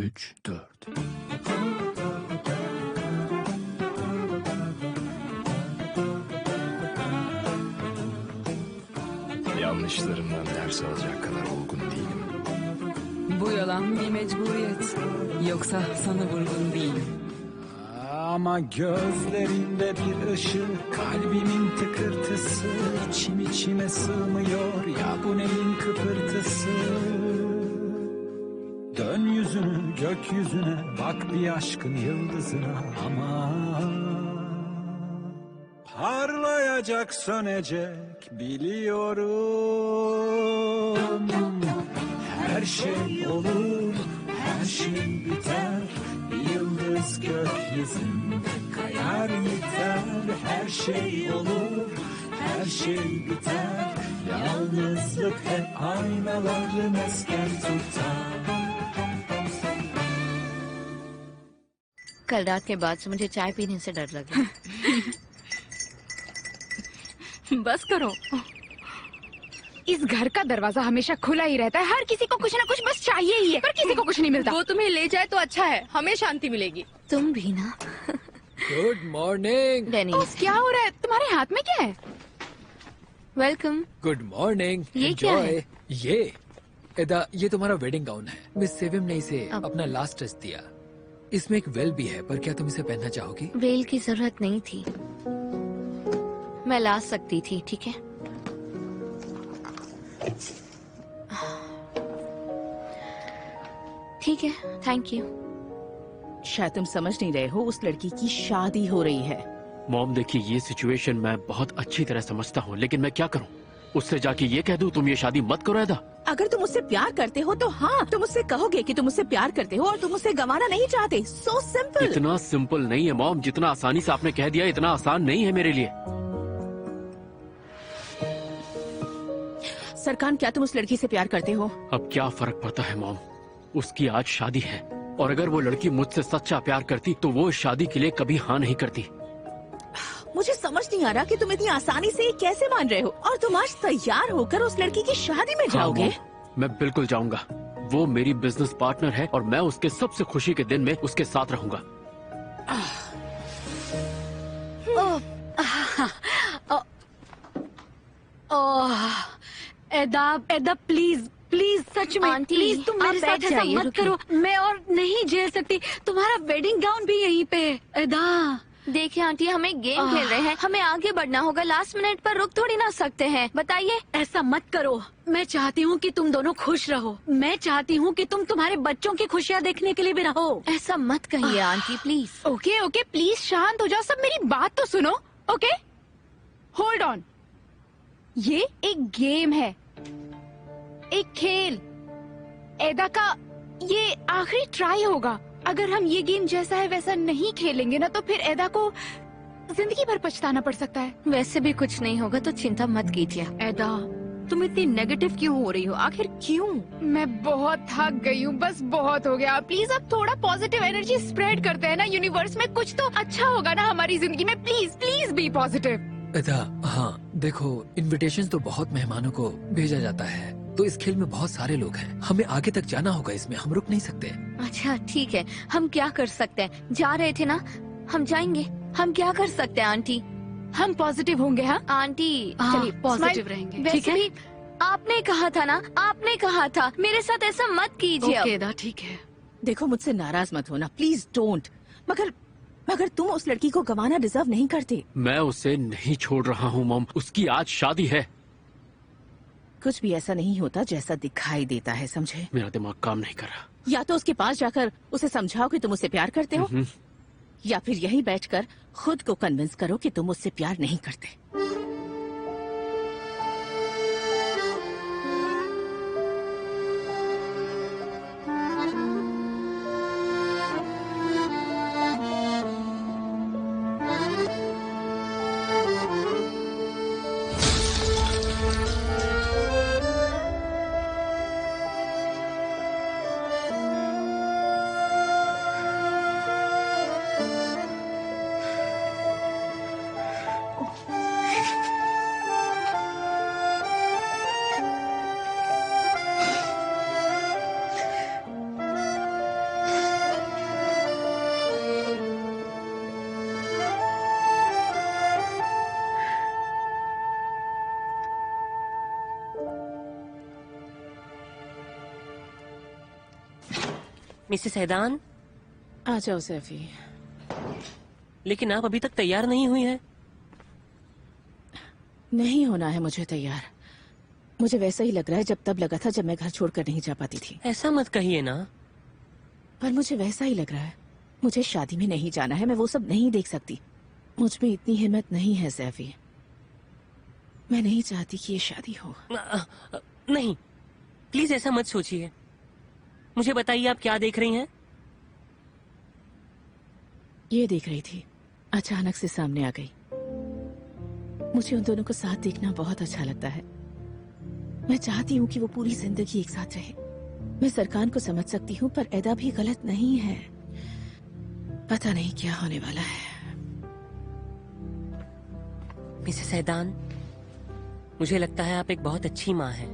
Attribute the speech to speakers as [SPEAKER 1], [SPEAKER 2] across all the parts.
[SPEAKER 1] 3, 4. Yanlışlarımdan ders alacak kadar olgun değilim.
[SPEAKER 2] Bu yalan bir mecburiyet. Yoksa sana vurgun değilim.
[SPEAKER 3] Ama gözlerinde bir ışık, kalbimin tıkırtısı, içim içime sığmıyor ya bu neyin kıpırtısı. Dön yüzünü gökyüzüne, bak bir aşkın yıldızına ama parlayacak sönecek biliyorum. Her şey olur, her şey biter, bir yıldız gökyüzünde kayar yeter. Her şey olur, her şey biter, yalnızlık hep aynaları mesken tutar.
[SPEAKER 4] कल रात के बाद से मुझे चाय पीने से डर लगा।
[SPEAKER 5] बस करो। इस घर का दरवाजा हमेशा खुला ही रहता है, हर किसी को कुछ ना कुछ बस चाहिए ही है, पर किसी को कुछ नहीं मिलता।
[SPEAKER 6] वो तुम्हें ले जाए तो अच्छा है, हमें शांति मिलेगी।
[SPEAKER 4] तुम भी ना।
[SPEAKER 1] गुड मॉर्निंग
[SPEAKER 4] डेनिस,
[SPEAKER 5] क्या हो रहा है? तुम्हारे हाथ में क्या है?
[SPEAKER 4] वेलकम।
[SPEAKER 1] Good morning.
[SPEAKER 4] ये क्या है?
[SPEAKER 1] ये एदा, ये तुम्हारा वेडिंग गाउन है। मिस सेविम ने इसे अपना लास्ट टच दिया। इसमें एक वेल भी है, पर क्या तुम इसे पहनना चाहोगी?
[SPEAKER 4] वेल की जरूरत नहीं थी, मैं ला सकती थी। ठीक है, ठीक है, थैंक यू।
[SPEAKER 6] शायद तुम समझ नहीं रहे हो, उस लड़की की शादी हो रही है।
[SPEAKER 7] मॉम देखिए, ये सिचुएशन मैं बहुत अच्छी तरह समझता हूँ, लेकिन मैं क्या करूँ? उससे जाके ये कह दूँ तुम ये शादी मत करो एदा?
[SPEAKER 6] अगर तुम उससे प्यार करते हो तो हाँ, तुम उससे कहोगे कि तुम उससे प्यार करते हो और तुम उसे गंवाना नहीं चाहते। So simple.
[SPEAKER 7] इतना सिंपल नहीं है मॉम, जितना आसानी से आपने कह दिया इतना आसान नहीं है मेरे लिए।
[SPEAKER 6] सरकान, क्या तुम उस लड़की से प्यार करते हो?
[SPEAKER 7] अब क्या फर्क पड़ता है मॉम, उसकी आज शादी है, और अगर वो लड़की मुझसे सच्चा प्यार करती तो वो इस शादी के लिए कभी हाँ नहीं करती।
[SPEAKER 6] मुझे समझ नहीं आ रहा कि तुम इतनी आसानी से ये कैसे मान रहे हो, और तुम आज तैयार होकर उस लड़की की शादी में जाओगे?
[SPEAKER 7] हाँ, मैं बिल्कुल जाऊंगा। वो मेरी बिजनेस पार्टनर है और मैं उसके सबसे खुशी के दिन में उसके साथ रहूंगा।
[SPEAKER 5] एदा, एदा प्लीज प्लीज, सच में
[SPEAKER 4] आंटी,
[SPEAKER 5] प्लीज तुम मेरे
[SPEAKER 4] आप
[SPEAKER 5] साथ
[SPEAKER 4] बैठ
[SPEAKER 5] ऐसा
[SPEAKER 4] जाइए,
[SPEAKER 5] मत
[SPEAKER 4] रुकिए।
[SPEAKER 5] करो। मैं और नहीं झेल सकती। तुम्हारा वेडिंग गाउन भी यहीं पे। एदा,
[SPEAKER 4] देखिए आंटी, हमें गेम खेल रहे हैं, हमें आगे बढ़ना होगा। लास्ट मिनट पर रुक थोड़ी ना सकते हैं, बताइए।
[SPEAKER 5] ऐसा मत करो। मैं चाहती हूँ कि तुम दोनों खुश रहो। मैं चाहती हूँ कि तुम तुम्हारे बच्चों की खुशियाँ देखने के लिए भी रहो।
[SPEAKER 4] ऐसा मत कहिए aunty, please.
[SPEAKER 5] Okay okay, please शांत हो जाओ। सब मेरी बात तो सुनो। Okay, hold on. ये एक गेम है, एक खेल। एदा का ये आखिरी ट्राई होगा। अगर हम ये गेम जैसा है वैसा नहीं खेलेंगे ना, तो फिर एदा को जिंदगी भर पछताना पड़ सकता है।
[SPEAKER 4] वैसे भी कुछ नहीं होगा, तो चिंता मत कीजिए।
[SPEAKER 5] एदा, तुम इतनी नेगेटिव क्यों हो रही हो? आखिर क्यों? मैं बहुत थक गई हूँ, बस बहुत हो गया। प्लीज अब थोड़ा पॉजिटिव एनर्जी स्प्रेड करते हैं ना यूनिवर्स में, कुछ तो अच्छा होगा ना हमारी जिंदगी में। Please please be positive.
[SPEAKER 1] एदा, हाँ देखो, इनविटेशंस तो बहुत मेहमानों को भेजा जाता है, तो इस खेल में बहुत सारे लोग हैं, हमें आगे तक जाना होगा, इसमें हम रुक नहीं सकते।
[SPEAKER 4] अच्छा ठीक है, हम क्या कर सकते हैं? जा रहे थे ना, हम जाएंगे। हम क्या कर सकते हैं आंटी?
[SPEAKER 5] हम पॉजिटिव होंगे। हाँ
[SPEAKER 4] आंटी,
[SPEAKER 5] चलिए पॉजिटिव
[SPEAKER 4] स्माइल।
[SPEAKER 5] रहेंगे।
[SPEAKER 4] वैसे
[SPEAKER 5] ठीक है,
[SPEAKER 4] भी आपने कहा था ना, आपने कहा था। मेरे साथ ऐसा मत कीजिए अब।
[SPEAKER 5] ओके एदा, ठीक है।
[SPEAKER 6] देखो, मुझसे नाराज मत होना, प्लीज डोंट। मगर तुम उस लड़की को गंवाना डिजर्व नहीं करते।
[SPEAKER 7] मैं उसे नहीं छोड़ रहा हूँ मॉम, उसकी आज शादी है।
[SPEAKER 6] कुछ भी ऐसा नहीं होता जैसा दिखाई देता है, समझे?
[SPEAKER 7] मेरा दिमाग काम नहीं कर रहा।
[SPEAKER 6] या तो उसके पास जाकर उसे समझाओ कि तुम उससे प्यार करते हो, या फिर यहीं बैठकर खुद को कन्विंस करो कि तुम उससे प्यार नहीं करते।
[SPEAKER 8] मिसेस हैदान,
[SPEAKER 6] आ जाओ सैफी।
[SPEAKER 8] लेकिन आप अभी तक तैयार नहीं हुई हैं।
[SPEAKER 6] नहीं होना है मुझे तैयार। मुझे वैसा ही लग रहा है जब तब लगा था जब मैं घर छोड़कर नहीं जा पाती थी।
[SPEAKER 8] ऐसा मत कहिए ना।
[SPEAKER 6] पर मुझे वैसा ही लग रहा है। मुझे शादी में नहीं जाना है, मैं वो सब नहीं देख सकती। मुझ में इतनी हिम्मत नहीं है सैफी। मैं नहीं चाहती कि ये शादी हो।
[SPEAKER 8] नहीं, प्लीज ऐसा मत सोचिए। मुझे बताइए आप क्या देख रही हैं?
[SPEAKER 6] ये देख रही थी, अचानक से सामने आ गई। मुझे उन दोनों को साथ देखना बहुत अच्छा लगता है। मैं चाहती हूँ कि वो पूरी जिंदगी एक साथ रहे। मैं सरकार को समझ सकती हूँ, पर एदा भी गलत नहीं है। पता नहीं क्या होने वाला है।
[SPEAKER 8] मिसेस हैदान, मुझे लगता है आप एक बहुत अच्छी माँ हैं।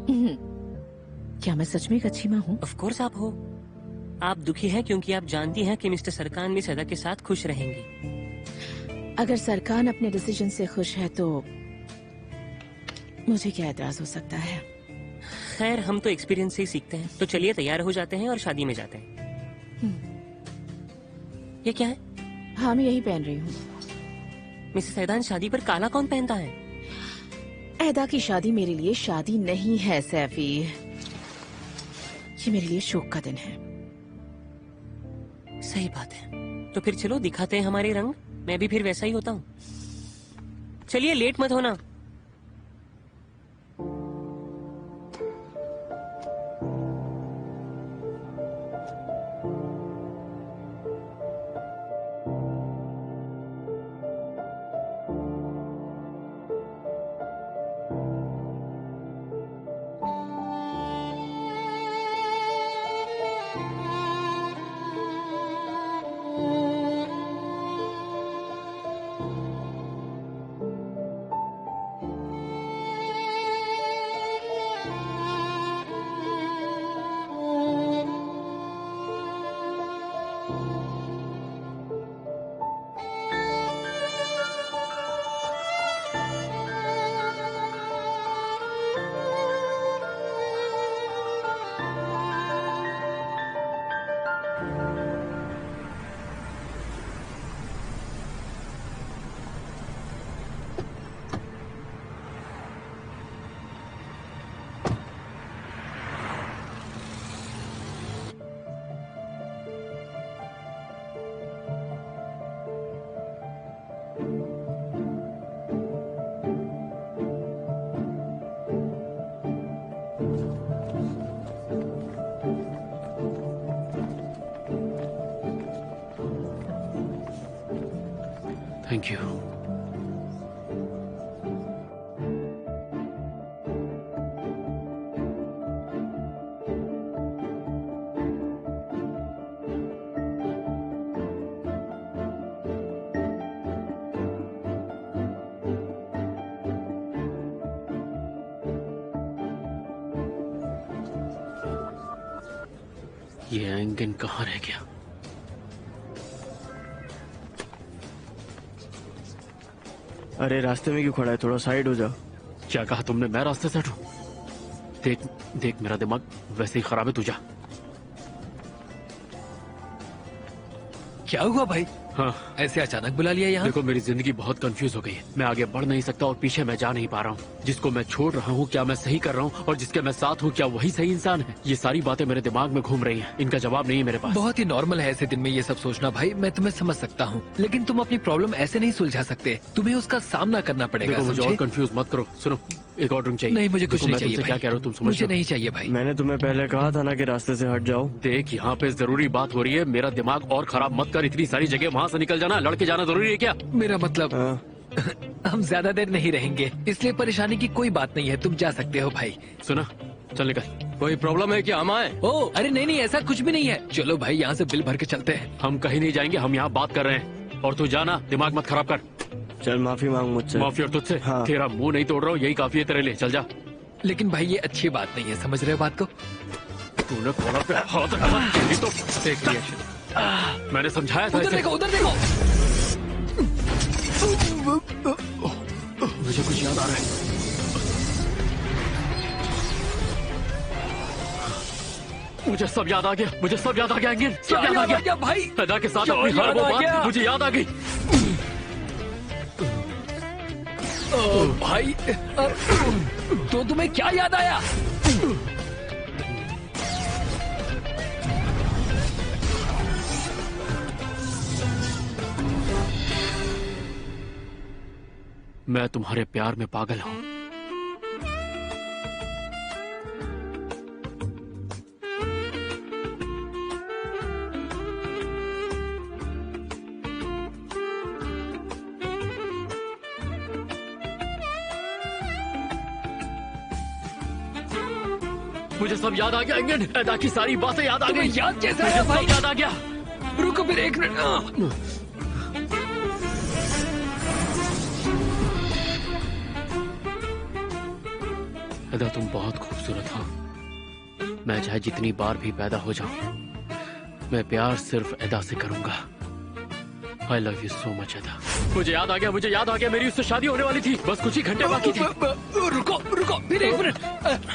[SPEAKER 6] क्या मैं सच में एक अच्छी माँ हूँ?
[SPEAKER 8] ऑफ कोर्स आप हो। आप दुखी हैं क्योंकि आप जानती हैं कि मिस्टर सरकान मिस हैदा के साथ खुश रहेंगी।
[SPEAKER 6] अगर सरकार अपने डिसीजन से खुश है तो मुझे क्या एतराज हो सकता है?
[SPEAKER 8] खैर, हम तो एक्सपीरियंस से ही सीखते हैं। तो चलिए तैयार हो जाते हैं और शादी में जाते हैं। ये क्या है?
[SPEAKER 6] हाँ, मैं यही पहन रही हूँ।
[SPEAKER 8] मिसेस हैदान, शादी पर काला कौन पहनता है?
[SPEAKER 6] एदा की शादी मेरे लिए शादी नहीं है सैफी। ये मेरे लिए शोक का दिन है।
[SPEAKER 8] सही बात है। तो फिर चलो दिखाते हैं हमारे रंग। मैं भी फिर वैसा ही होता हूँ। चलिए, लेट मत होना।
[SPEAKER 7] Thank you. ये एंगन कहाँ रह गया?
[SPEAKER 9] अरे रास्ते में क्यों खड़ा है? थोड़ा साइड हो जाओ।
[SPEAKER 7] क्या कहा तुमने? मैं रास्ते से हटूं? देख देख, मेरा दिमाग वैसे ही खराब है। तू जा।
[SPEAKER 1] क्या हुआ भाई?
[SPEAKER 7] हाँ,
[SPEAKER 1] ऐसे अचानक बुला लिया यहाँ?
[SPEAKER 7] देखो, मेरी जिंदगी बहुत कंफ्यूज हो गई है। मैं आगे बढ़ नहीं सकता और पीछे मैं जा नहीं पा रहा हूँ। जिसको मैं छोड़ रहा हूँ, क्या मैं सही कर रहा हूँ? और जिसके मैं साथ हूँ, क्या वही सही इंसान है? ये सारी बातें मेरे दिमाग में घूम रही हैं। इनका जवाब नहीं है मेरे पास।
[SPEAKER 1] बहुत ही नॉर्मल है ऐसे दिन में ये सब सोचना भाई। मैं तुम्हें समझ सकता हूँ, लेकिन तुम अपनी प्रॉब्लम ऐसे नहीं सुलझा सकते। तुम्हें उसका सामना करना पड़ेगा।
[SPEAKER 7] देखो, मुझे और
[SPEAKER 1] समझे?
[SPEAKER 7] कंफ्यूज मत करो। सुनो, एक और ड्रिंक चाहिए।
[SPEAKER 1] नहीं, मुझे कुछ
[SPEAKER 7] देखो,
[SPEAKER 1] नहीं
[SPEAKER 7] मैं
[SPEAKER 1] चाहिए
[SPEAKER 7] तुमसे
[SPEAKER 1] भाई।
[SPEAKER 7] क्या कह रहा हूँ, तुम समझ
[SPEAKER 1] मुझे
[SPEAKER 7] रहे हो?
[SPEAKER 1] नहीं चाहिए भाई।
[SPEAKER 9] मैंने तुम्हें पहले कहा था ना कि रास्ते से हट जाओ।
[SPEAKER 7] देख, यहाँ पे जरूरी बात हो रही है। मेरा दिमाग और खराब मत कर। इतनी सारी जगह वहाँ से निकल जाना, लड़के जाना जरूरी है क्या?
[SPEAKER 1] मेरा मतलब
[SPEAKER 9] हाँ।
[SPEAKER 1] हम ज्यादा देर नहीं रहेंगे, इसलिए परेशानी की कोई बात नहीं है। तुम जा सकते हो भाई।
[SPEAKER 7] सुना, चल निकल।
[SPEAKER 9] कोई प्रॉब्लम है क्या? हम आए?
[SPEAKER 1] ओ अरे नहीं नहीं, ऐसा कुछ भी नहीं है। चलो भाई, यहाँ से बिल भर के चलते हैं।
[SPEAKER 7] हम कहीं नहीं जाएंगे, हम यहाँ बात कर रहे हैं। और तू जाना, दिमाग मत खराब कर।
[SPEAKER 9] चल, माफी मांग मुझसे।
[SPEAKER 7] माफी? और तुझसे?
[SPEAKER 9] हाँ।
[SPEAKER 7] तेरा मुंह नहीं तोड़ रहा हूँ, यही काफी है तेरे लिए। चल जा।
[SPEAKER 1] लेकिन भाई ये अच्छी बात नहीं है, समझ रहे हो बात को?
[SPEAKER 7] तूने कॉलर पे हाथ रखा, नहीं तो
[SPEAKER 1] एक रिएक्शन।
[SPEAKER 7] मैंने समझाया था
[SPEAKER 1] उधर
[SPEAKER 7] इसे।
[SPEAKER 1] देखो, उधर देखो।
[SPEAKER 7] मुझे कुछ याद आ रहा है। मुझे सब याद आ गया, मुझे सब याद आ गया एंगन, सब याद आ गया
[SPEAKER 1] भाई।
[SPEAKER 7] अदा के साथ
[SPEAKER 1] क्या
[SPEAKER 7] अपनी हर
[SPEAKER 1] याद
[SPEAKER 7] वो
[SPEAKER 1] आ गया?
[SPEAKER 7] बात मुझे याद आ गई।
[SPEAKER 1] भाई तो तुम्हें क्या याद आया?
[SPEAKER 7] मैं तुम्हारे प्यार में पागल हूँ। मुझे सब याद आ गया एंगन, अदा की सारी बातें याद आ गई।
[SPEAKER 1] याद कैसे
[SPEAKER 7] मुझे
[SPEAKER 1] आया
[SPEAKER 7] सब
[SPEAKER 1] भाई?
[SPEAKER 7] याद आ गया।
[SPEAKER 1] रुको फिर 1 मिनट।
[SPEAKER 7] अदा तुम बहुत खूबसूरत हो। मैं चाहे जितनी बार भी पैदा हो जाऊं, मैं प्यार सिर्फ अदा से करूंगा। आई लव यू सो मच अदा। मुझे याद आ गया, मुझे याद आ गया, मेरी उससे शादी होने वाली थी, बस कुछ ही घंटे बाकी थे।
[SPEAKER 1] रुको रुको फिर 1 मिनट,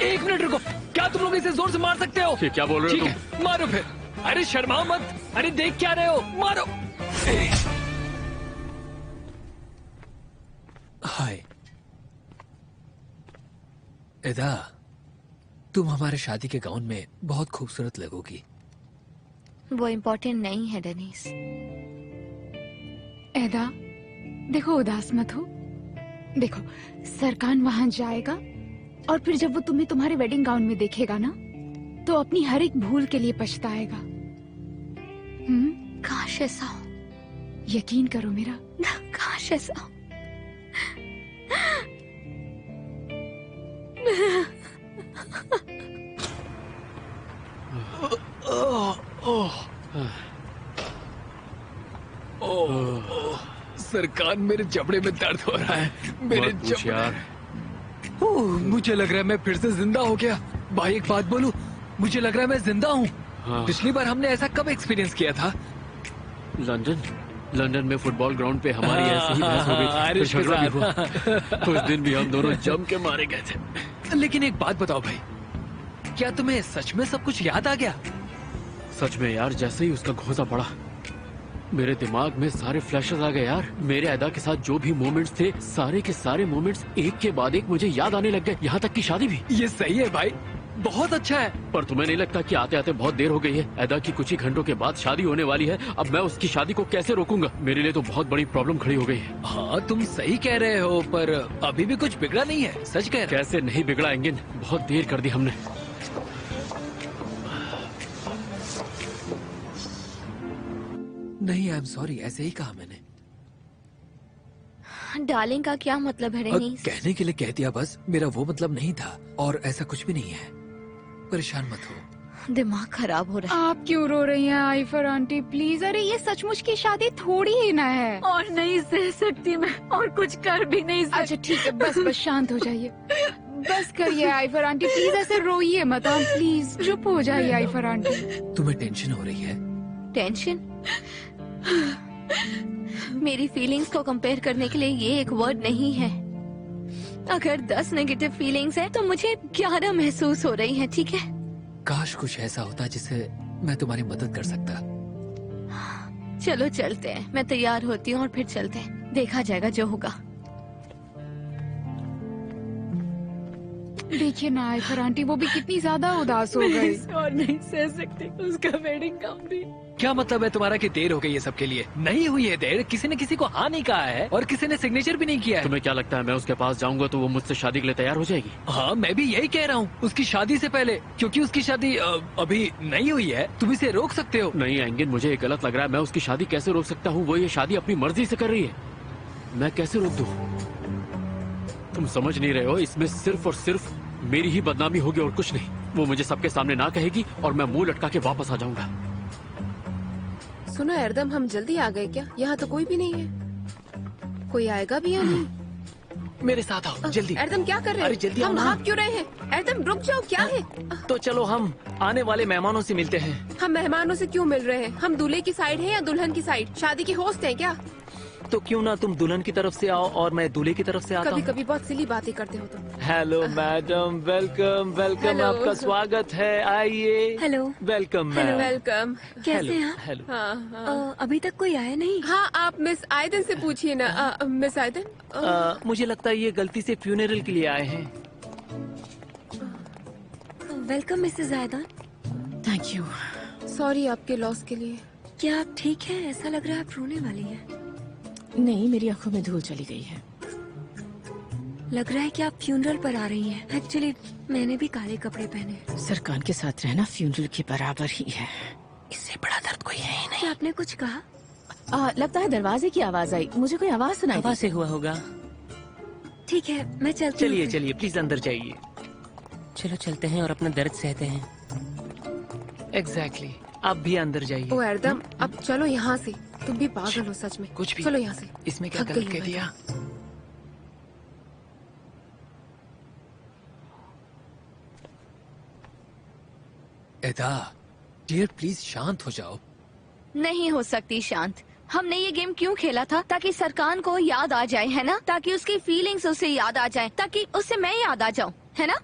[SPEAKER 1] 1 मिनट रुको। क्या तुम लोग इसे जोर से मार सकते हो?
[SPEAKER 7] ये क्या बोल रहे
[SPEAKER 1] ठीक
[SPEAKER 7] हो
[SPEAKER 1] है, मारो फिर। अरे शर्माओ मत। अरे देख क्या रहे हो, मारो। हाय एदा, तुम हमारे शादी के गाउन में बहुत खूबसूरत लगोगी।
[SPEAKER 4] वो इम्पोर्टेंट नहीं है डेनिस।
[SPEAKER 5] एदा, देखो उदास मत हो। देखो सरकान वहां जाएगा और फिर जब वो तुम्हें तुम्हारे वेडिंग गाउन में देखेगा ना, तो अपनी हर एक भूल के लिए पछताएगा।
[SPEAKER 4] काश ऐसा हो,
[SPEAKER 5] यकीन करो मेरा।
[SPEAKER 4] काश ऐसा हो।
[SPEAKER 1] सरकार, मेरे जबड़े में दर्द हो रहा है। मेरे
[SPEAKER 7] मत पूछ यार।
[SPEAKER 1] मुझे लग रहा है मैं फिर से जिंदा हो गया। भाई एक बात बोलूं, मुझे लग रहा है मैं जिंदा हूँ।
[SPEAKER 7] हाँ।
[SPEAKER 1] पिछली बार हमने ऐसा कब एक्सपीरियंस किया था?
[SPEAKER 7] लंदन में फुटबॉल ग्राउंड पे हमारी ऐसी ही बहस हो गई थी,
[SPEAKER 1] आयरिश
[SPEAKER 7] फिर
[SPEAKER 1] के
[SPEAKER 7] झगड़ा भी
[SPEAKER 1] साथ।
[SPEAKER 7] हुआ। उस दिन भी हम दोनों जम के मारे गए थे।
[SPEAKER 1] लेकिन एक बात बताओ भाई, क्या तुम्हें सच में सब कुछ याद आ गया?
[SPEAKER 7] सच में यार, जैसे ही उसका घोंसा पड़ा, मेरे दिमाग में सारे फ्लैशेस आ गए यार। मेरे अदा के साथ जो भी मोमेंट्स थे, सारे के सारे मोमेंट्स एक के बाद एक मुझे याद आने लग गए, यहाँ तक की शादी भी।
[SPEAKER 1] ये सही है भाई, बहुत अच्छा है।
[SPEAKER 7] पर तुम्हें नहीं लगता कि आते आते बहुत देर हो गई है? अदा की कुछ ही घंटों के बाद शादी होने वाली है। अब मैं उसकी शादी को कैसे रोकूंगा? मेरे लिए तो बहुत बड़ी प्रॉब्लम खड़ी हो गई है।
[SPEAKER 1] हाँ तुम सही कह रहे हो, पर अभी भी कुछ बिगड़ा नहीं है। सच कह रहे
[SPEAKER 7] कैसे नहीं बिगड़ा एंगिन, बहुत देर कर दी हमने।
[SPEAKER 1] नहीं, आई एम सॉरी, ऐसे ही कहा मैंने।
[SPEAKER 4] डार्लिंग का क्या मतलब है डेनिस?
[SPEAKER 1] कहने के लिए कह दिया बस, मेरा वो मतलब नहीं था और ऐसा कुछ भी नहीं है। परेशान मत हो।
[SPEAKER 4] दिमाग खराब हो रहा है।
[SPEAKER 5] आप क्यों रो रही हैं आइफर आंटी? प्लीज, अरे ये सचमुच की शादी थोड़ी ही ना है।
[SPEAKER 4] और नहीं सह सकती मैं, और कुछ कर भी नहीं सकती।
[SPEAKER 5] अच्छा ठीक है, बस बस शांत हो जाइए। बस करिए आइफर आंटी, प्लीज ऐसे रोइए मत। आप प्लीज चुप हो जाइए आइफर आंटी।
[SPEAKER 1] तुम्हें टेंशन हो रही है?
[SPEAKER 4] टेंशन? मेरी फीलिंग्स को कंपेयर करने के लिए ये एक वर्ड नहीं है। अगर 10 नेगेटिव फीलिंग्स है तो मुझे 11 महसूस हो रही है, ठीक है?
[SPEAKER 1] काश कुछ ऐसा होता जिससे मैं तुम्हारी मदद कर सकता।
[SPEAKER 4] चलो चलते हैं, मैं तैयार होती हूँ और फिर चलते हैं, देखा जाएगा जो होगा।
[SPEAKER 5] देखिए ना आइफर आंटी, वो भी कितनी ज्यादा उदास हो गई।
[SPEAKER 6] और नहीं सह सकती उसका वेडिंग गाउन भी।
[SPEAKER 1] क्या मतलब है तुम्हारा कि देर हो गई है सबके लिए? नहीं हुई है देर, किसी ने किसी को हाँ नहीं कहा है और किसी ने सिग्नेचर भी नहीं किया है।
[SPEAKER 7] तुम्हें क्या लगता है मैं उसके पास जाऊंगा तो वो मुझसे शादी के लिए तैयार हो जाएगी?
[SPEAKER 1] हाँ मैं भी यही कह रहा हूँ, उसकी शादी से पहले, क्योंकि उसकी शादी अभी नहीं हुई है। तुम इसे रोक सकते हो।
[SPEAKER 7] नहीं एंगिन, मुझे ये गलत लग रहा है। मैं उसकी शादी कैसे रोक सकता हूँ? वो ये शादी अपनी मर्जी से कर रही है, मैं कैसे रोक दूँ? तुम समझ नहीं रहे हो, इसमें सिर्फ और सिर्फ मेरी ही बदनामी होगी और कुछ नहीं। वो मुझे सबके सामने ना कहेगी और मैं मुंह लटका के वापस आ जाऊंगा।
[SPEAKER 10] सुनो एरदम, हम जल्दी आ गए क्या? यहाँ तो कोई भी नहीं है। कोई आएगा भी या नहीं?
[SPEAKER 9] मेरे साथ आओ जल्दी।
[SPEAKER 10] एरदम क्या कर रहे
[SPEAKER 9] अरे
[SPEAKER 10] हैं?
[SPEAKER 9] जल्दी आओ
[SPEAKER 10] हम
[SPEAKER 9] ना।
[SPEAKER 10] भाग क्यों रहे हैं? एरदम रुक जाओ, क्या है?
[SPEAKER 9] तो चलो हम आने वाले मेहमानों से मिलते हैं।
[SPEAKER 10] हम मेहमानों से क्यों मिल रहे हैं? हम दूल्हे की साइड है या दुल्हन की साइड? शादी के होस्ट हैं क्या?
[SPEAKER 7] तो क्यों ना तुम दुल्हन की तरफ से आओ और मैं दूल्हे की तरफ से आता
[SPEAKER 10] कभी
[SPEAKER 7] हूँ।
[SPEAKER 10] कभी बहुत सिली बातें करते हो तुम।
[SPEAKER 7] Hello madam, welcome welcome,
[SPEAKER 10] hello.
[SPEAKER 7] आपका स्वागत है, आइए।
[SPEAKER 4] हेलो।
[SPEAKER 7] Welcome ma'am.
[SPEAKER 10] वेलकम।
[SPEAKER 4] कैसे हैं आप?
[SPEAKER 7] हेलो।
[SPEAKER 10] हाँ हाँ।
[SPEAKER 4] अभी तक कोई आया नहीं।
[SPEAKER 10] हाँ, आप मिस आयदन से पूछिए ना। मिस आयदन।
[SPEAKER 7] मुझे लगता है ये गलती से फ्यूनरल के लिए आए हैं।
[SPEAKER 4] Welcome Mrs Aydan.
[SPEAKER 6] Thank you.
[SPEAKER 10] Sorry आपके लॉस के लिए।
[SPEAKER 4] क्या आप ठीक हैं? ऐसा लग रहा है आप रोने वाली हैं।
[SPEAKER 6] नहीं, मेरी आंखों में धूल चली गई है।
[SPEAKER 4] लग रहा है कि आप फ्यूनरल पर आ रही हैं। एक्चुअली मैंने भी काले कपड़े पहने हैं।
[SPEAKER 6] सरकार के साथ रहना फ्यूनरल के बराबर ही है। इससे बड़ा दर्द कोई है ही नहीं।
[SPEAKER 4] क्या आपने कुछ कहा?
[SPEAKER 6] लगता है दरवाजे की आवाज आई। मुझे कोई आवाज सुनाई
[SPEAKER 8] हवा
[SPEAKER 6] दी।
[SPEAKER 8] से हुआ होगा।
[SPEAKER 4] ठीक है, मैं चलती हूँ।
[SPEAKER 7] चलिए चलिए, प्लीज अंदर जाइए।
[SPEAKER 8] चलो चलते हैं और अपना दर्द सहते हैं।
[SPEAKER 7] एग्जैक्टली, आप भी अंदर जाइए।
[SPEAKER 10] ओ एरदम, अब चलो यहाँ से। तुम भी पागल हो सच में।
[SPEAKER 7] कुछ भी।
[SPEAKER 10] चलो यहाँ से।
[SPEAKER 7] इसमें क्या
[SPEAKER 10] थक
[SPEAKER 7] गलत
[SPEAKER 10] गई
[SPEAKER 7] कह
[SPEAKER 10] हूँ
[SPEAKER 7] दिया?
[SPEAKER 1] एदा, डियर प्लीज शांत हो जाओ।
[SPEAKER 4] नहीं हो सकती शांत। हमने ये गेम क्यों खेला था? ताकि सरकार को याद आ जाए, है ना? ताकि उसकी फीलिंग्स उसे याद आ जाए, ताकि उससे मैं याद आ जाऊं, है ना?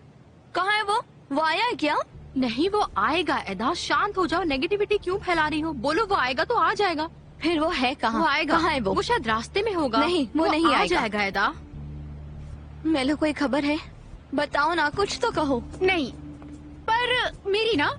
[SPEAKER 4] कहाँ है वो? वो आया है क्या?
[SPEAKER 5] नहीं, वो आएगा। एदा, शांत हो जाओ। नेगेटिविटी क्यों फैला रही हो? बोलो वो आएगा तो आ जाएगा।
[SPEAKER 4] फिर वो है कहाँ?
[SPEAKER 5] वो आएगा।
[SPEAKER 4] कहाँ है वो?
[SPEAKER 5] वो शायद रास्ते में होगा।
[SPEAKER 4] नहीं, वो नहीं
[SPEAKER 5] आ
[SPEAKER 4] आएगा।
[SPEAKER 5] जाएगा। एदा,
[SPEAKER 4] मेलो कोई खबर है? बताओ ना, कुछ तो कहो।
[SPEAKER 5] नहीं, पर मेरी ना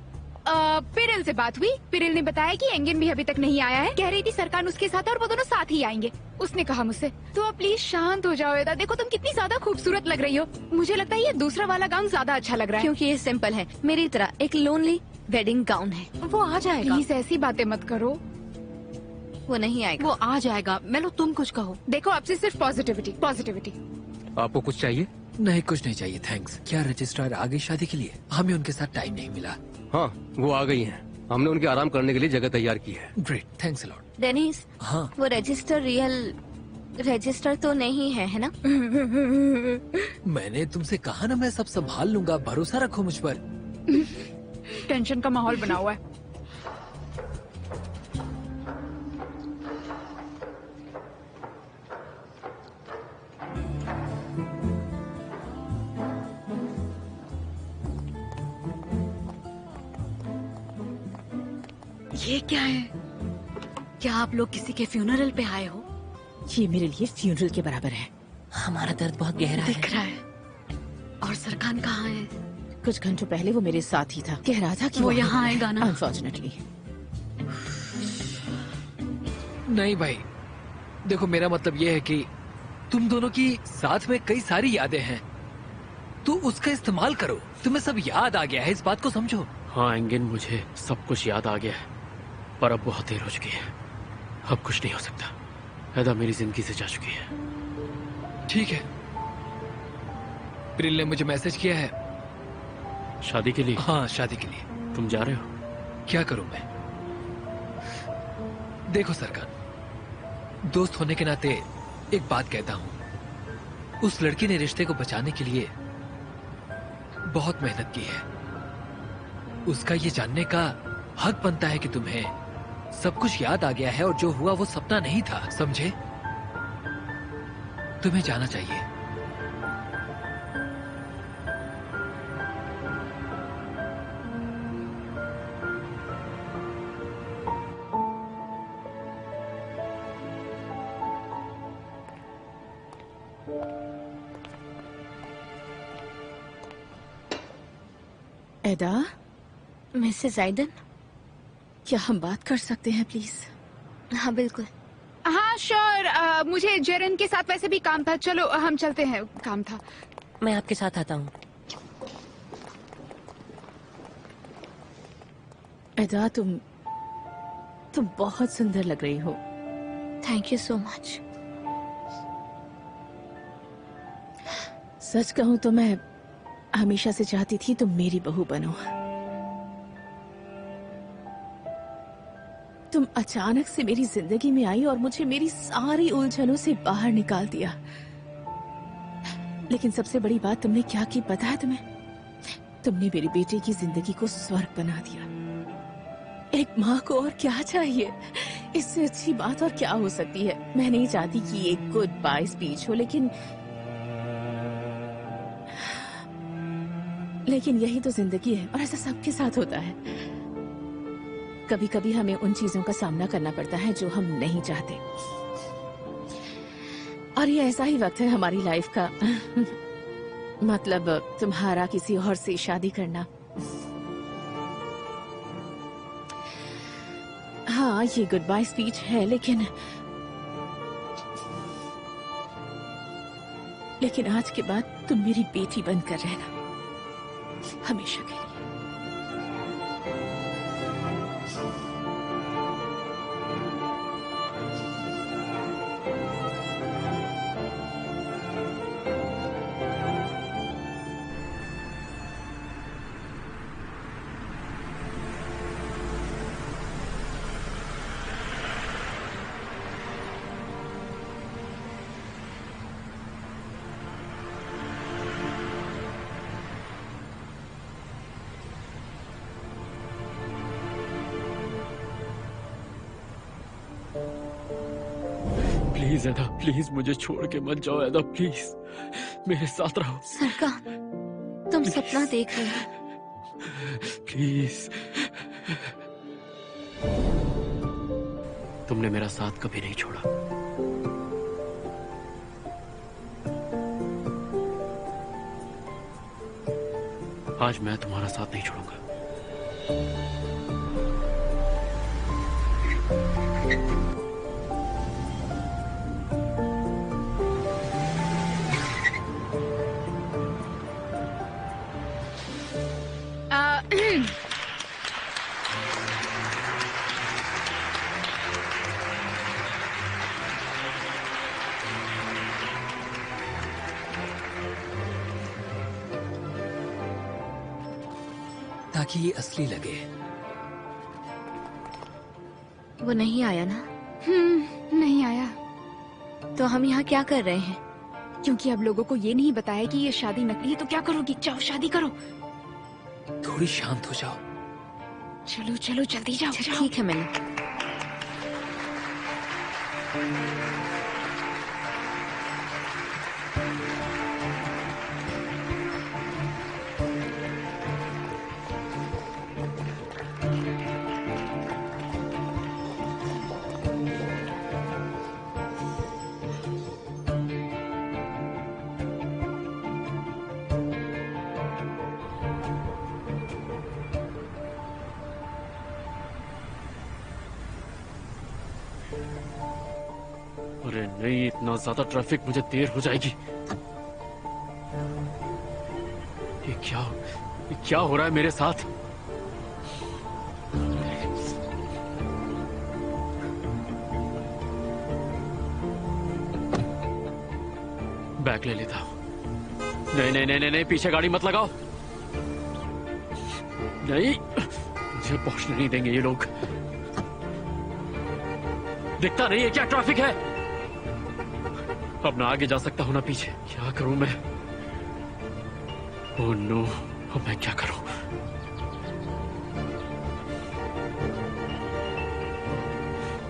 [SPEAKER 5] पिरिल से बात हुई। पिरिल ने बताया कि एंगन भी अभी तक नहीं आया है। कह रही थी सरकार उसके साथ है और वो दोनों साथ ही आएंगे। उसने कहा मुझसे। तो अब प्लीज शांत हो जाओ एदा। देखो तुम कितनी ज्यादा खूबसूरत लग रही हो। मुझे लगता है ये दूसरा वाला गाउन ज्यादा अच्छा लग रहा है।
[SPEAKER 4] क्योंकि ये सिंपल है, मेरी तरह एक लोनली वेडिंग गाउन है।
[SPEAKER 5] वो आ जाएगा। प्लीज ऐसी बातें मत करो।
[SPEAKER 4] वो नहीं आएगा।
[SPEAKER 5] वो आ जाएगा। मेलो तुम कुछ कहो। देखो आपसे सिर्फ पॉजिटिविटी पॉजिटिविटी।
[SPEAKER 3] आपको कुछ चाहिए?
[SPEAKER 1] नहीं, कुछ नहीं चाहिए, थैंक्स। क्या रजिस्ट्रार आ गई शादी के लिए? हमें उनके साथ टाइम नहीं मिला।
[SPEAKER 11] हाँ, वो आ गई हैं। हमने उनके आराम करने के लिए जगह तैयार की है।
[SPEAKER 1] Great, thanks a lot.
[SPEAKER 4] Dennis,
[SPEAKER 1] हाँ,
[SPEAKER 4] वो रजिस्टर रजिस्टर तो नहीं है ना?
[SPEAKER 1] मैंने तुमसे कहा ना, मैं सब संभाल लूंगा, भरोसा रखो मुझ पर।
[SPEAKER 5] टेंशन का माहौल बना हुआ है।
[SPEAKER 6] ये क्या है? क्या आप लोग किसी के फ्यूनरल पे आए हो? ये मेरे लिए फ्यूनरल के बराबर है।
[SPEAKER 8] हमारा दर्द बहुत गहरा है।
[SPEAKER 6] दिख रहा है। और सरखान कहाँ है? कुछ घंटों पहले वो मेरे साथ ही था। कह रहा था कि
[SPEAKER 5] वो यहाँ आएगा ना?
[SPEAKER 6] अनफॉर्चुनेटली।
[SPEAKER 1] नहीं भाई, देखो मेरा मतलब ये है कि तुम दोनों की साथ में कई सारी यादें हैं, तो उसका इस्तेमाल करो। तुम्हें सब याद आ गया है, इस बात को समझो।
[SPEAKER 7] हाँ एंगन, मुझे सब कुछ याद आ गया है, पर अब बहुत देर हो चुकी है। अब कुछ नहीं हो सकता। एदा मेरी जिंदगी से जा चुकी है।
[SPEAKER 1] ठीक है, प्रिल ने मुझे मैसेज किया है।
[SPEAKER 7] शादी के लिए?
[SPEAKER 1] हाँ, शादी के लिए।
[SPEAKER 7] तुम जा रहे हो?
[SPEAKER 1] क्या करूं मैं? देखो सरकार, दोस्त होने के नाते एक बात कहता हूं। उस लड़की ने रिश्ते को बचाने के लिए बहुत मेहनत की है। उसका ये जानने का हक बनता है कि तुम्हें सब कुछ याद आ गया है और जो हुआ वो सपना नहीं था, समझे? तुम्हें जाना चाहिए।
[SPEAKER 6] एदा,
[SPEAKER 4] मिसेस आयदन,
[SPEAKER 6] क्या हम बात कर सकते हैं प्लीज?
[SPEAKER 4] हाँ बिल्कुल।
[SPEAKER 5] हाँ श्योर। मुझे जेरन के साथ वैसे भी काम था। चलो हम चलते हैं। काम था।
[SPEAKER 8] मैं आपके साथ आता हूँ।
[SPEAKER 6] एदा, तुम बहुत सुंदर लग रही हो।
[SPEAKER 4] Thank you so much.
[SPEAKER 6] सच कहूं तो मैं हमेशा से चाहती थी तुम मेरी बहू बनो। तुम अचानक से मेरी जिंदगी में आई और मुझे मेरी सारी उलझनों से बाहर निकाल दिया। लेकिन सबसे बड़ी बात तुमने क्या की पता है तुम्हें? तुमने मेरी बेटे की जिंदगी को स्वर्ग बना दिया। एक माँ को और क्या चाहिए? इससे अच्छी बात और क्या हो सकती है। मैं नहीं चाहती कि ये गुड बाय स्पीच हो, लेकिन यही तो जिंदगी है और ऐसा सबके साथ होता है। कभी कभी हमें उन चीजों का सामना करना पड़ता है जो हम नहीं चाहते, और ये ऐसा ही वक्त है हमारी लाइफ का। मतलब तुम्हारा किसी और से शादी करना। हाँ, ये गुड बाय स्पीच है, लेकिन आज के बाद तुम मेरी बेटी बनकर रहना, हमेशा के लिए।
[SPEAKER 7] प्लीज एदा, प्लीज मुझे छोड़ के मत जाओ एदा, प्लीज मेरे साथ रहो।
[SPEAKER 4] सरकार, तुम सपना देख रहे हो।
[SPEAKER 7] प्लीज। तुमने मेरा साथ कभी नहीं छोड़ा। आज मैं तुम्हारा साथ नहीं छोड़ूंगा।
[SPEAKER 1] ताकि ये असली लगे।
[SPEAKER 4] वो नहीं आया ना?
[SPEAKER 5] नहीं आया।
[SPEAKER 4] तो हम यहाँ क्या कर रहे हैं?
[SPEAKER 5] क्योंकि अब लोगों को ये नहीं बताया कि ये शादी नकली है, तो क्या करोगी? जाओ शादी करो।
[SPEAKER 1] थोड़ी शांत हो जाओ।
[SPEAKER 5] चलो चलो जल्दी जाओ।
[SPEAKER 4] ठीक है मैंने।
[SPEAKER 7] अरे नहीं, इतना ज्यादा ट्रैफिक, मुझे देर हो जाएगी। ये क्या हो रहा है मेरे साथ? बैग ले लेता हूं। नहीं नहीं नहीं नहीं, पीछे गाड़ी मत लगाओ। नहीं, मुझे पहुंचने नहीं देंगे ये लोग। दिखता नहीं है क्या ट्रैफिक है? अब ना आगे जा सकता हूं ना पीछे। क्या करूं मैं? ओह नो, अब मैं क्या करूं?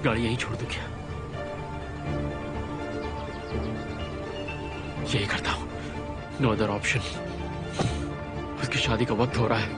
[SPEAKER 7] गाड़ी यहीं छोड़ दूं क्या? यही करता हूं। No other option. उसकी शादी का वक्त हो रहा है।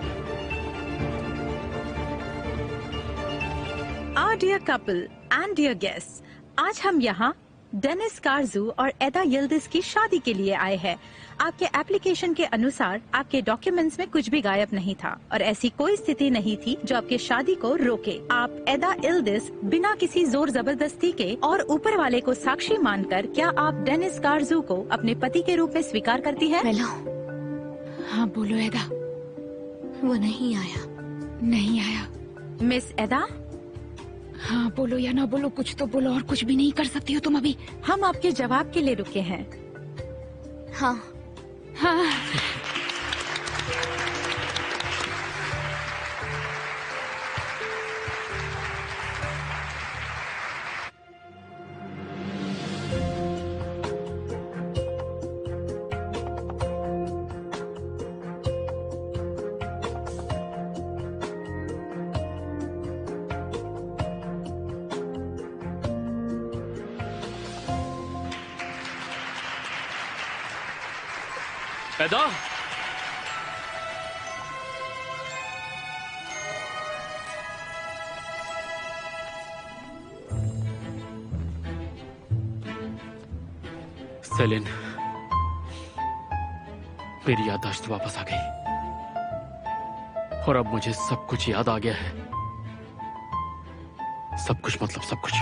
[SPEAKER 12] Our dear couple and dear guests, आज हम यहाँ डेनिस कारजू और एदा यिल्दिज की शादी के लिए आए हैं। आपके एप्लीकेशन के अनुसार आपके डॉक्यूमेंट्स में कुछ भी गायब नहीं था और ऐसी कोई स्थिति नहीं थी जो आपके शादी को रोके। आप एदा यिल्दिज बिना किसी जोर जबरदस्ती के और ऊपर वाले को साक्षी मानकर क्या आप डेनिस कारजू को अपने पति के रूप में स्वीकार करती हैं?
[SPEAKER 4] हेलो।
[SPEAKER 5] हाँ बोलो एदा।
[SPEAKER 4] वो नहीं आया।
[SPEAKER 5] नहीं आया।
[SPEAKER 12] मिस एदा?
[SPEAKER 5] हाँ बोलो या ना बोलो, कुछ तो बोलो। और कुछ भी नहीं कर सकती हो तुम अभी।
[SPEAKER 12] हम आपके जवाब के लिए रुके हैं।
[SPEAKER 4] हाँ
[SPEAKER 5] हाँ।
[SPEAKER 7] एदा, सेलिन, मेरी याददाश्त वापस आ गई और अब मुझे सब कुछ याद आ गया है। सब कुछ मतलब सब कुछ।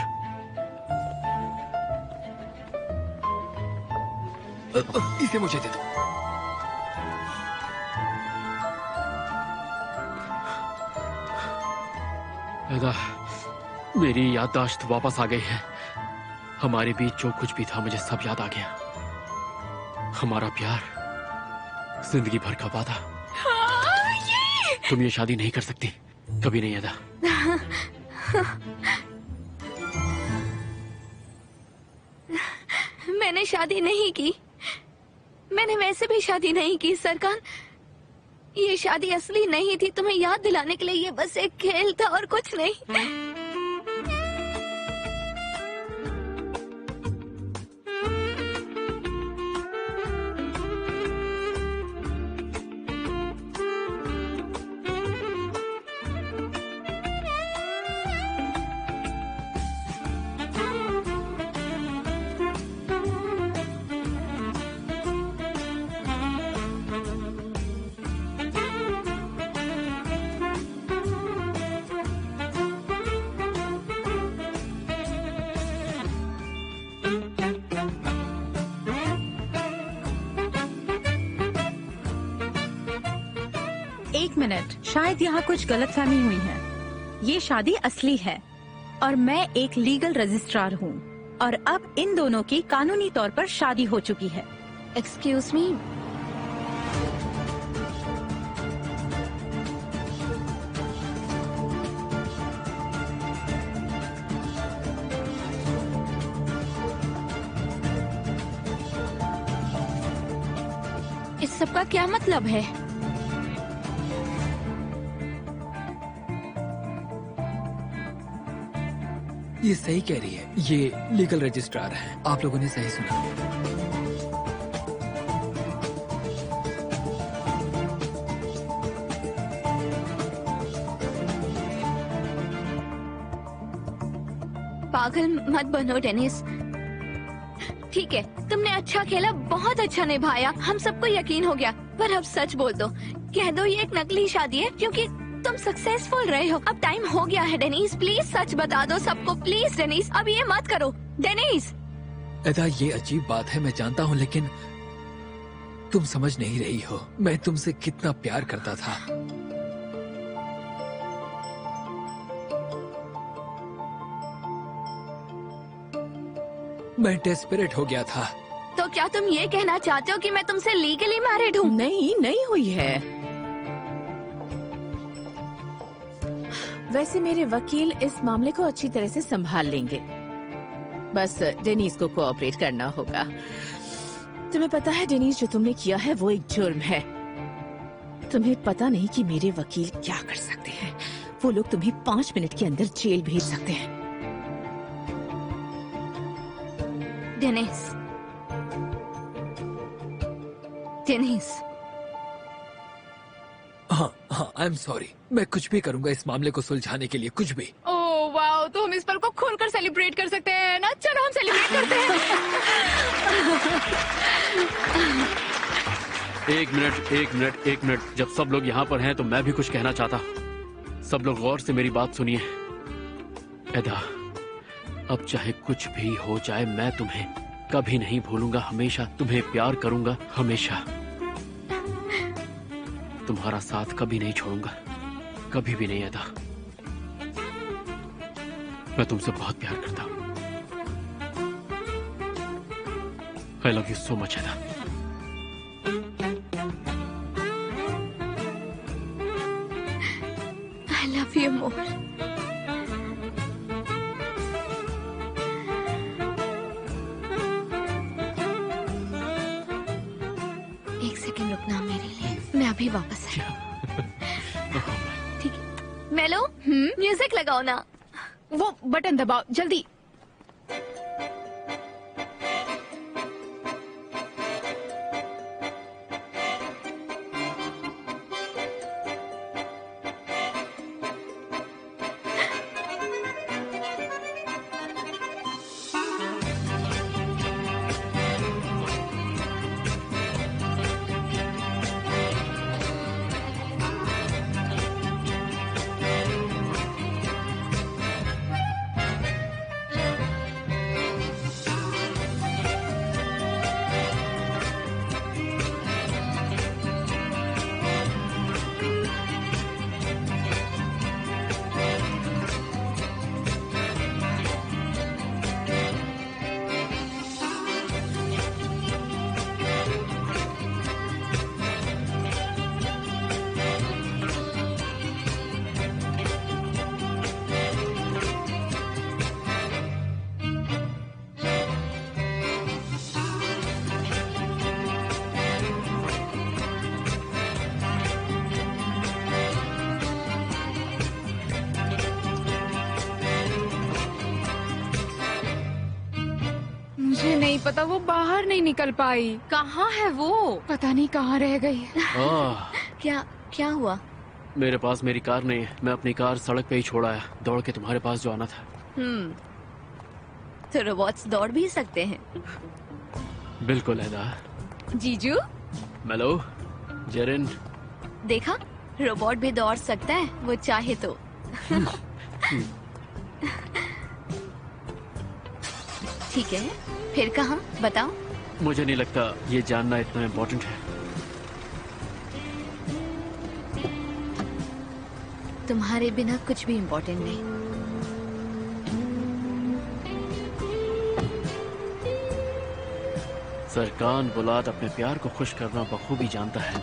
[SPEAKER 1] इसे मुझे दे दो।
[SPEAKER 7] एदा, मेरी याददाश्त वापस आ गई है। हमारे बीच जो कुछ भी था मुझे सब याद आ गया। हमारा प्यार, जिंदगी भर का वादा। तुम ये शादी नहीं कर सकती, कभी नहीं एदा।
[SPEAKER 4] मैंने शादी नहीं की। मैंने वैसे भी शादी नहीं की सरकार। ये शादी असली नहीं थी। तुम्हें याद दिलाने के लिए ये बस एक खेल था और कुछ नहीं।
[SPEAKER 12] एक मिनट, शायद यहाँ कुछ गलतफहमी हुई है। ये शादी असली है और मैं एक लीगल रजिस्ट्रार हूँ और अब इन दोनों की कानूनी तौर पर शादी हो चुकी है।
[SPEAKER 4] Excuse me. इस सब का क्या मतलब है?
[SPEAKER 1] ये सही कह रही है। ये लीगल रजिस्ट्रार है। आप लोगों ने सही सुना।
[SPEAKER 4] पागल मत बनो डेनिस। ठीक है, तुमने अच्छा खेला, बहुत अच्छा निभाया, हम सबको यकीन हो गया। पर अब सच बोल दो, कह दो ये एक नकली शादी है क्योंकि तुम सक्सेसफुल रहे हो। अब टाइम हो गया है डेनिस, प्लीज सच बता दो सबको। प्लीज डेनिस, अब ये मत करो डेनिस।
[SPEAKER 1] एदा, ये अजीब बात है, मैं जानता हूँ, लेकिन तुम समझ नहीं रही हो। मैं तुमसे कितना प्यार करता था। मैं डेस्परेट हो गया था।
[SPEAKER 4] तो क्या तुम ये कहना चाहते हो कि मैं तुमसे लीगली मैरिड हूँ?
[SPEAKER 6] नहीं, नहीं हुई है। वैसे मेरे वकील इस मामले को अच्छी तरह से संभाल लेंगे। बस डेनिस को कोऑपरेट करना होगा। तुम्हें पता है डेनिस, जो तुमने किया है वो एक जुर्म है। तुम्हें पता नहीं कि मेरे वकील क्या कर सकते हैं। वो लोग तुम्हें 5 मिनट के अंदर जेल भेज सकते हैं।
[SPEAKER 4] Dennis, Dennis.
[SPEAKER 1] हाँ हाँ, आई एम सॉरी। मैं कुछ भी करूंगा इस मामले को सुलझाने के लिए, कुछ भी।
[SPEAKER 5] ओह वाओ, तो हम इस पल को खोलकर सेलिब्रेट कर सकते हैं ना? चलो हम सेलिब्रेट करते हैं।
[SPEAKER 7] एक मिनट। जब सब लोग यहाँ पर हैं तो मैं भी कुछ कहना चाहता। सब लोग गौर से मेरी बात सुनिए। एदा, अब चाहे कुछ भी हो जाए, मैं तुम्हें कभी नहीं भूलूंगा। हमेशा तुम्हें प्यार करूंगा, हमेशा। तुम्हारा साथ कभी नहीं छोड़ूंगा, कभी भी नहीं। एदा, मैं तुमसे बहुत प्यार करता हूं। I love you so much Eda.
[SPEAKER 4] I love you more. एक सेकंड रुकना मेरे लिए, मैं अभी वापस आई। ठीक है मेलो, म्यूजिक लगाओ ना।
[SPEAKER 5] वो बटन दबाओ जल्दी। नहीं पता, वो बाहर नहीं निकल पाई।
[SPEAKER 10] कहाँ है वो?
[SPEAKER 5] पता नहीं कहाँ रह गई।
[SPEAKER 4] क्या क्या हुआ?
[SPEAKER 7] मेरे पास मेरी कार नहीं है। मैं अपनी कार सड़क पे ही छोड़ आया, दौड़ के तुम्हारे पास जो आना था।
[SPEAKER 4] तो रोबोट्स दौड़ भी सकते हैं?
[SPEAKER 7] बिल्कुल एदा।
[SPEAKER 4] जीजू,
[SPEAKER 7] मेलो, जेरिन।
[SPEAKER 4] देखा, रोबोट भी दौड़ सकता है, वो चाहे तो। ठीक है, फिर कहाँ बताओ?
[SPEAKER 7] मुझे नहीं लगता ये जानना इतना इम्पोर्टेंट है।
[SPEAKER 4] तुम्हारे बिना कुछ भी इम्पोर्टेंट नहीं।
[SPEAKER 7] सरकान बुलाद अपने प्यार को खुश करना बखूबी जानता है।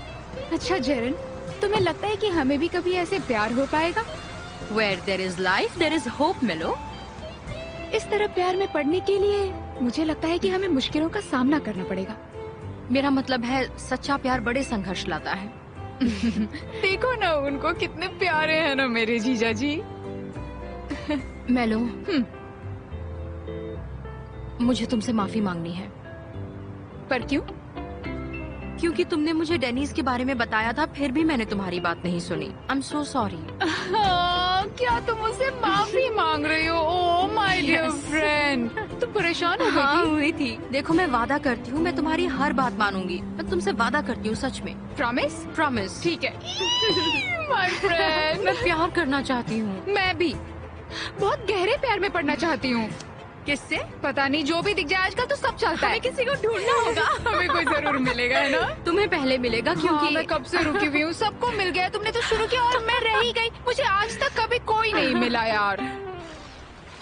[SPEAKER 5] अच्छा जेरन, तुम्हें लगता है कि हमें भी कभी ऐसे प्यार हो पाएगा?
[SPEAKER 10] Where there is life, there is hope, मेलो।
[SPEAKER 5] इस तरह प्यार में पड़ने के लिए मुझे लगता है कि हमें मुश्किलों का सामना करना पड़ेगा।
[SPEAKER 10] मेरा मतलब है, सच्चा प्यार बड़े संघर्ष लाता है।
[SPEAKER 5] देखो ना उनको, कितने प्यारे हैं ना मेरे जीजा जी।
[SPEAKER 10] मेलो, मुझे तुमसे माफी मांगनी है।
[SPEAKER 5] पर क्यों?
[SPEAKER 10] क्योंकि तुमने मुझे डेनिस के बारे में बताया था, फिर भी मैंने तुम्हारी बात नहीं सुनी। I am so sorry.
[SPEAKER 5] क्या तुम मुझसे माफी मांग रही हो? ओह माय डियर फ्रेंड, तुम परेशान हो गई थी?
[SPEAKER 10] हुई थी। देखो, मैं वादा करती हूँ, मैं तुम्हारी हर बात मानूंगी। मैं तुमसे वादा करती हूँ, सच में।
[SPEAKER 5] प्रॉमिस?
[SPEAKER 10] प्रॉमिस।
[SPEAKER 5] ठीक है। माय फ्रेंड,
[SPEAKER 10] मैं प्यार करना चाहती हूँ।
[SPEAKER 5] मैं भी बहुत गहरे प्यार में पड़ना चाहती हूँ।
[SPEAKER 10] किससे?
[SPEAKER 5] पता नहीं, जो भी दिख जाए आजकल तो सब चलता है।
[SPEAKER 10] किसी को ढूंढना होगा।
[SPEAKER 5] हमें कोई जरूर मिलेगा, है ना?
[SPEAKER 10] तुम्हें पहले मिलेगा, क्योंकि
[SPEAKER 5] मैं कब से रुकी हुई हूँ। सबको मिल गया, तुमने तो शुरू किया और मैं रह ही गई। मुझे आज तक कभी कोई नहीं मिला यार।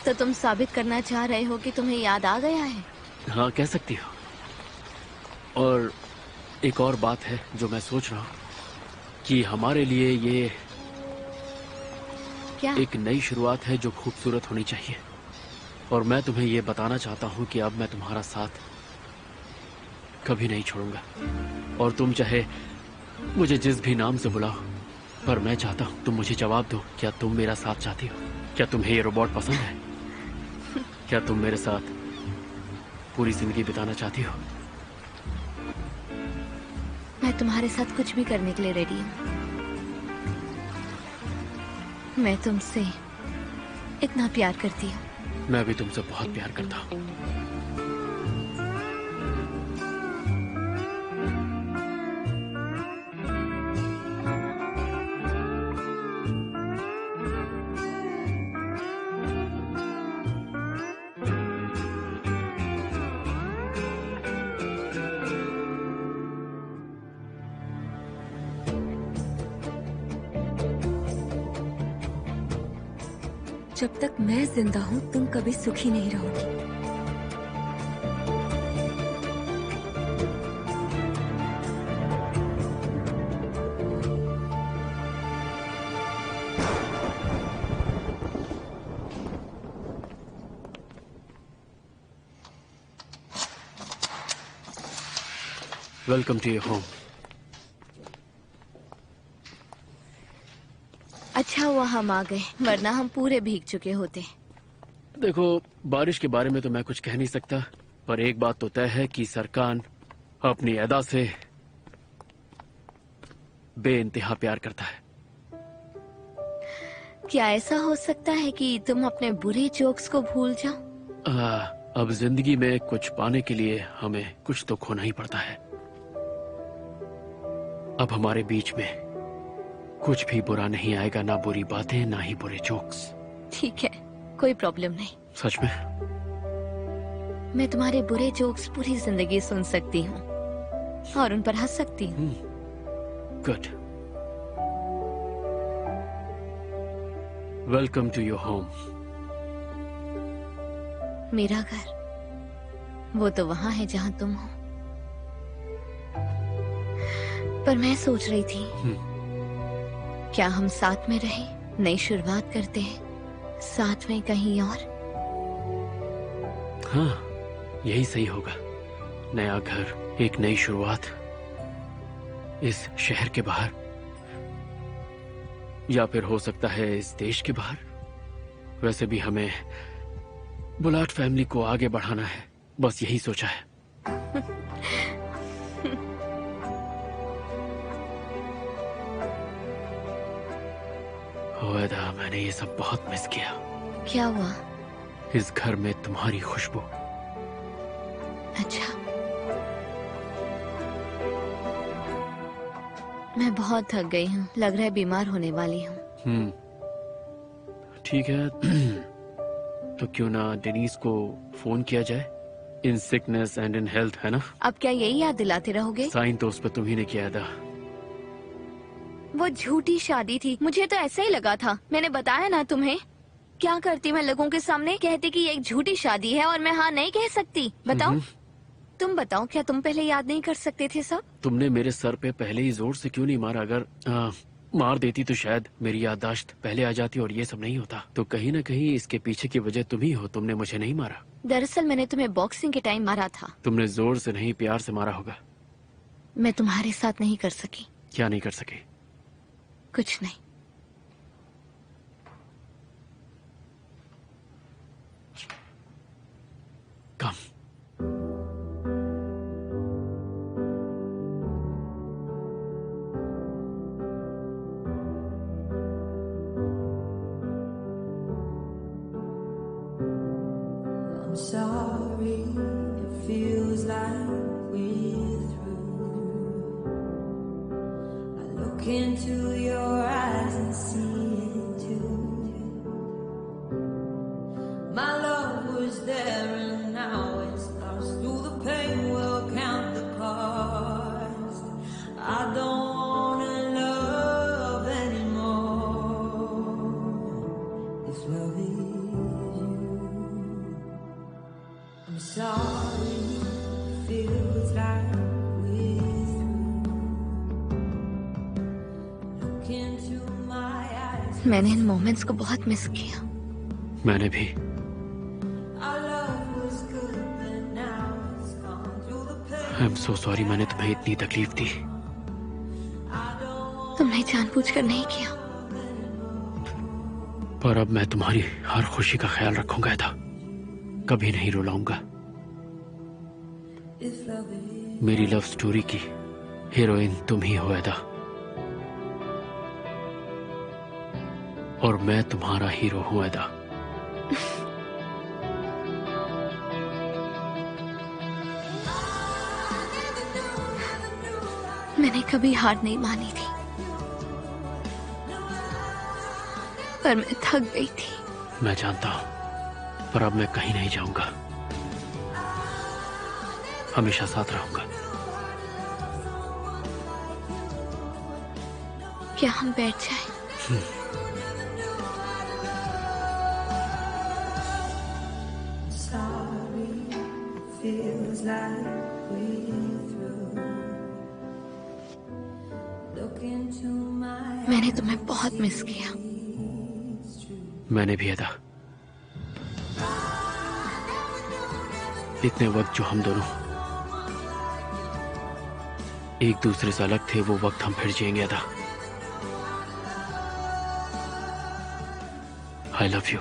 [SPEAKER 4] तो तुम साबित करना चाह रहे हो कि तुम्हें याद आ गया है?
[SPEAKER 7] हाँ, कह सकती हो। और एक और बात है जो मैं सोच रहा हूँ कि हमारे लिए ये
[SPEAKER 4] क्या?
[SPEAKER 7] एक नई शुरुआत है जो खूबसूरत होनी चाहिए। और मैं तुम्हें ये बताना चाहता हूँ कि अब मैं तुम्हारा साथ कभी नहीं छोड़ूंगा। और तुम चाहे मुझे जिस भी नाम से बुलाओ, पर मैं चाहता हूँ तुम मुझे जवाब दो, क्या तुम मेरा साथ चाहती हो? क्या तुम्हें ये रोबोट पसंद है? क्या तुम मेरे साथ पूरी जिंदगी बिताना चाहती हो?
[SPEAKER 4] मैं तुम्हारे साथ कुछ भी करने के लिए रेडी हूँ। मैं तुमसे इतना प्यार करती हूँ।
[SPEAKER 7] मैं भी तुमसे बहुत प्यार करता हूँ।
[SPEAKER 4] जब तक मैं जिंदा हूँ तुम कभी सुखी नहीं रहोगी।
[SPEAKER 7] Welcome to your home.
[SPEAKER 4] अच्छा हुआ हम आ गए, वरना हम पूरे भीग चुके होते।
[SPEAKER 7] देखो, बारिश के बारे में तो मैं कुछ कह नहीं सकता, पर एक बात तो तय है कि सरकान अपनी अदा से बेइंतहा प्यार करता है।
[SPEAKER 4] क्या ऐसा हो सकता है कि तुम अपने बुरे जोक्स को भूल जाओ?
[SPEAKER 7] अब जिंदगी में कुछ पाने के लिए हमें कुछ तो खोना ही पड़ता है। अब हमारे बीच में कुछ भी बुरा नहीं आएगा, ना बुरी बातें, ना ही बुरे जोक्स।
[SPEAKER 4] ठीक है, कोई प्रॉब्लम नहीं।
[SPEAKER 7] सच में?
[SPEAKER 4] मैं तुम्हारे बुरे जोक्स पूरी जिंदगी सुन सकती हूँ और उन पर हंस सकती हूँ।
[SPEAKER 7] Good. Welcome to your home.
[SPEAKER 4] मेरा घर वो तो वहाँ है जहाँ तुम हो, पर मैं सोच रही थी क्या हम साथ में रहे, नई शुरुआत करते हैं साथ में कहीं और।
[SPEAKER 7] हाँ, यही सही होगा। नया घर, एक नई शुरुआत, इस शहर के बाहर, या फिर हो सकता है इस देश के बाहर। वैसे भी हमें बुलाट फैमिली को आगे बढ़ाना है, बस यही सोचा है। ओ एदा, मैंने ये सब बहुत मिस किया।
[SPEAKER 4] क्या हुआ?
[SPEAKER 7] इस घर में तुम्हारी खुशबू।
[SPEAKER 4] अच्छा, मैं बहुत थक गई हूँ, लग रहा है बीमार होने वाली हूँ।
[SPEAKER 7] ठीक है। तो क्यों ना डेनीज को फोन किया जाए? इन सिकनेस एंड इन हेल्थ, है ना?
[SPEAKER 4] अब क्या यही याद दिलाते रहोगे?
[SPEAKER 7] साइन तो उस पर तुम ही ने किया था।
[SPEAKER 4] वो झूठी शादी थी, मुझे तो ऐसा ही लगा था। मैंने बताया ना तुम्हें। क्या करती मैं लोगों के सामने, कहती कि ये एक झूठी शादी है और मैं हाँ नहीं कह सकती। बताओ, तुम बताओ, क्या तुम पहले याद नहीं कर सकते थे सब?
[SPEAKER 7] तुमने मेरे सर पे पहले ही जोर से क्यों नहीं मारा? अगर मार देती तो शायद मेरी याददाश्त पहले आ जाती और ये सब नहीं होता। तो कहीं ना कहीं इसके पीछे की वजह तुम ही हो। तुमने मुझे नहीं मारा।
[SPEAKER 4] दरअसल मैंने तुम्हें बॉक्सिंग के टाइम मारा था।
[SPEAKER 7] तुमने जोर से नहीं, प्यार से मारा होगा।
[SPEAKER 4] मैं तुम्हारे साथ नहीं कर सकी।
[SPEAKER 7] क्या नहीं कर सकी?
[SPEAKER 4] कुछ नहीं।
[SPEAKER 7] कम।
[SPEAKER 13] I'm sorry, it feels like we're through. I look into your eyes and see it too. My love was there and now it's lost. Through the pain we'll count the cost. I don't wanna love anymore. If love is I'm sorry, feels like we're through. Look into my eyes.
[SPEAKER 4] मैंने in moments को बहुत miss किया।
[SPEAKER 7] मैंने भी।
[SPEAKER 13] Our love was good, but now it's gone. Through the pain
[SPEAKER 7] I am so sorry, मैंने तुम्हें इतनी तकलीफ दी।
[SPEAKER 4] तुमने जानबूझकर नहीं किया।
[SPEAKER 7] पर अब मैं तुम्हारी हर खुशी का ख्याल रखूंगा एदा। कभी नहीं रुलाऊंगा।
[SPEAKER 13] if love is
[SPEAKER 7] मेरी लव स्टोरी की हीरोइन तुम ही हो एदा, और मैं तुम्हारा हीरो हूं एदा।
[SPEAKER 4] मैंने कभी हार नहीं मानी थी, पर मैं थक गई थी।
[SPEAKER 7] मैं जानता हूं, पर अब मैं कहीं नहीं जाऊंगा। हमेशा साथ रहूंगा।
[SPEAKER 4] क्या हम बैठ जाएं?
[SPEAKER 13] sorry, feels like we're through. Look into my
[SPEAKER 4] मैंने तुम्हें बहुत मिस किया।
[SPEAKER 7] मैंने भी एदा। इतने वक्त जो हम दोनों एक दूसरे से अलग थे, वो वक्त हम फिर जिएंगे एदा। I love you.